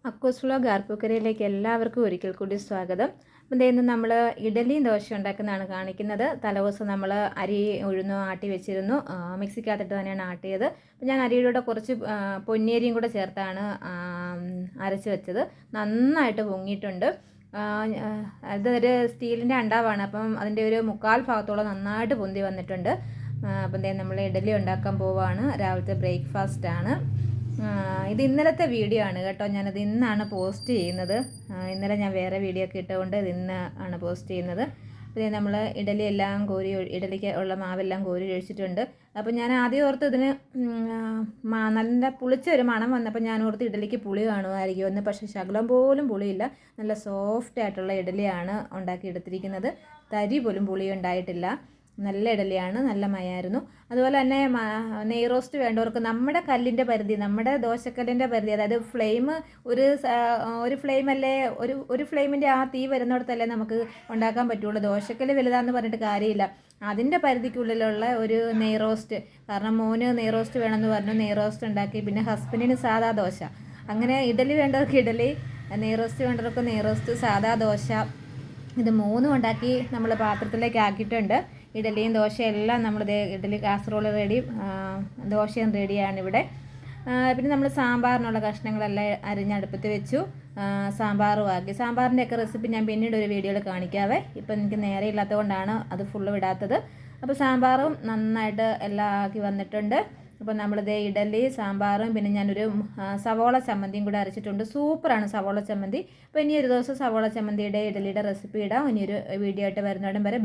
അക്കൂസ് vlog ആർപ്പൂക്കരയിലേക്ക് എല്ലാവർക്കും ഒരിക്കൽ കൂടി സ്വാഗതം. അപ്പം ഇന്ന് നമ്മൾ ഇഡലിയും ദോശ ഉണ്ടാക്കുന്നതാണ് കാണിക്കുന്നത്. തലേദിവസം നമ്മൾ അരി ഉഴുന്നു ആട്ടി വെച്ചിരുന്നു, മിക്സിക്കകത്തിട്ട് തന്നെയാണ് ആട്ടിയത്. അപ്പം ഞാൻ അരിയുടെ കൂടെ കുറച്ച് പൊന്നിയരിയും കൂടെ ചേർത്താണ് അരച്ച് വെച്ചത്. നന്നായിട്ട് പൊങ്ങിയിട്ടുണ്ട്. അതൊരു സ്റ്റീലിൻ്റെ അണ്ടാവാണ്, അപ്പം അതിൻ്റെ ഒരു 1/4 ഭാഗത്തോളം നന്നായിട്ട് പൊന്തി വന്നിട്ടുണ്ട്. അപ്പം നമ്മൾ ഇഡലി ഉണ്ടാക്കാൻ പോവുകയാണ്. രാവിലത്തെ ബ്രേക്ക്ഫാസ്റ്റാണ്. ഇത് ഇന്നലത്തെ വീഡിയോ ആണ് കേട്ടോ. ഞാനത് ഇന്നാണ് പോസ്റ്റ് ചെയ്യുന്നത്. ഇന്നലെ ഞാൻ വേറെ വീഡിയോ ഒക്കെ ഇട്ടുകൊണ്ട് ഇത് ഇന്ന് ആണ് പോസ്റ്റ് ചെയ്യുന്നത്. പിന്നെ നമ്മൾ ഇഡലി എല്ലാം കോരി, ഇഡലിക്ക് ഉള്ള മാവെല്ലാം കോരി ഒഴിച്ചിട്ടുണ്ട്. അപ്പോൾ ഞാൻ ആദ്യം ഓർത്ത് ഇതിന് നല്ല പുളിച്ച ഒരു മണം വന്നപ്പോൾ ഞാൻ ഓർത്ത് ഇഡലിക്ക് പുളി കാണുമായിരിക്കും എന്ന്. പക്ഷേ ശകലം പോലും പുളിയില്ല. നല്ല സോഫ്റ്റ് ആയിട്ടുള്ള ഇഡലിയാണ് ഉണ്ടാക്കിയെടുത്തിരിക്കുന്നത്. തരി പോലും പുളി ഉണ്ടായിട്ടില്ല. നല്ല ഇഡലിയാണ്, നല്ല മയായിരുന്നു. അതുപോലെ തന്നെ നെയ് റോസ്റ്റ് വേണ്ടവർക്ക് നമ്മുടെ കല്ലിൻ്റെ പരിധി, നമ്മുടെ ദോശക്കല്ലിൻ്റെ പരിധി, അതായത് ഫ്ലെയിം ഒരു ഫ്ലെയിമല്ലേ, ഒരു ഫ്ലെയിമിൻ്റെ ആ തീ വരുന്നിടത്തല്ലേ നമുക്ക് ഉണ്ടാക്കാൻ പറ്റുള്ളൂ. ദോശക്കല്ല് വലുതാന്ന് പറഞ്ഞിട്ട് കാര്യമില്ല. അതിൻ്റെ പരിധിക്കുള്ളിലുള്ള ഒരു നെയ് റോസ്റ്റ്. കാരണം മോന് നെയ് റോസ്റ്റ് വേണമെന്ന് പറഞ്ഞു, നെയ് റോസ്റ്റ് ഉണ്ടാക്കി. പിന്നെ ഹസ്ബൻഡിന് സാദാ ദോശ. അങ്ങനെ ഇഡലി വേണ്ടവർക്ക് ഇഡലി, നെയ് റോസ്റ്റ് വേണ്ടവർക്ക് നെയ് റോസ്റ്റ്, സാദാ ദോശ, ഇത് മൂന്നും ഉണ്ടാക്കി നമ്മൾ പാത്രത്തിലേക്ക് ആക്കിയിട്ടുണ്ട്. ഇഡലിയും ദോശയും എല്ലാം നമ്മൾ ഇഡലി കാസറോൾ റെഡി, ദോശയും റെഡിയാണ് ഇവിടെ. പിന്നെ നമ്മൾ സാമ്പാറിനുള്ള കഷ്ണങ്ങളെല്ലാം അരിഞ്ഞടുപ്പത്ത് വെച്ചു, സാമ്പാറും ആക്കി. സാമ്പാറിൻ്റെയൊക്കെ റെസിപ്പി ഞാൻ പിന്നീട് ഒരു വീഡിയോയിൽ കാണിക്കാവേ. ഇപ്പം എനിക്ക് നേരെ ഇല്ലാത്തത് കൊണ്ടാണ് അത് ഫുള്ള് വിടാത്തത്. അപ്പോൾ സാമ്പാറും നന്നായിട്ട് എല്ലാം ആക്കി വന്നിട്ടുണ്ട്. അപ്പോൾ നമ്മളിത് ഇഡലി, സാമ്പാറും പിന്നെ ഞാനൊരു സവോള ചമ്മന്തിയും കൂടെ അരച്ചിട്ടുണ്ട്. സൂപ്പറാണ് സവോള ചമ്മന്തി. അപ്പോൾ ഇനി ഒരു ദിവസം സവോള ചമ്മന്തിയുടെ ഇഡലിയുടെ റെസിപ്പി ഇടാം. ഇനിയൊരു വീഡിയോ ആയിട്ട് വരുന്നോടും വരെ ബൈ.